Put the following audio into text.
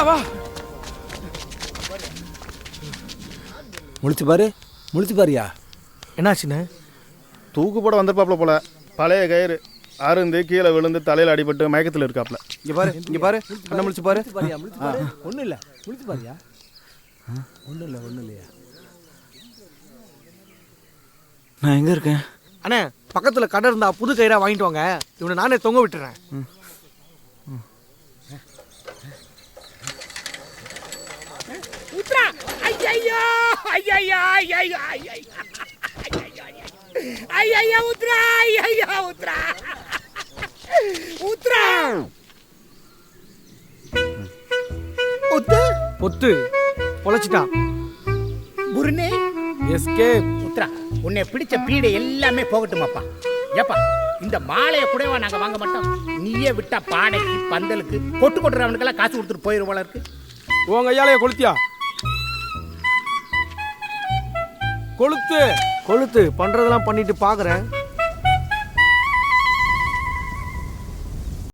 வா. முழிச்சு பாரியா. என்னாச்சுண்ணே? தூக்கு போட வந்திருப்பாப்ல போல. பழைய கயிறு அருந்து கீழே விழுந்து தலையில் அடிபட்டு மயக்கத்தில் இருக்காப்ல. இங்க பாரு கண்ணை முழிச்சு பாரு. ஒன்றும் இல்லை, முழிச்சு பாரியா. ஒன்றும் இல்லையா. நான் எங்க இருக்கேன்? அண்ணே, பக்கத்துல கடை இருந்தா புது கயிறா வாங்கிட்டு வாங்க. இவனை நானே தொங்க விட்டுறேன். உத்ரா. ஐயையோ ஐயையோ ஐயையோ ஐயையோ உத்ரா. ஐயையோ உத்ரா. உத்ரா. பொத்து பொழைச்சிட்டான். குருனே எஸ்கேப். உத்ரா, உன்னை பிடிச்ச பீடை எல்லாமே போகட்டுமாப்பா. ஏப்பா, இந்த மாலையை கூடவா நாங்க வாங்க மாட்டோம்? நீயே விட்டா பாடைக்கு பந்தலுக்கு கொட்டு கொட்டுறவனுக்கெல்லாம் காசு கொடுத்துட்டு போயிரு போல இருக்கு. உங்க ஐயாலைய கொளுத்தியா? கொளுத்து பண்றதெல்லாம் பண்ணிட்டு பாக்குறேன்.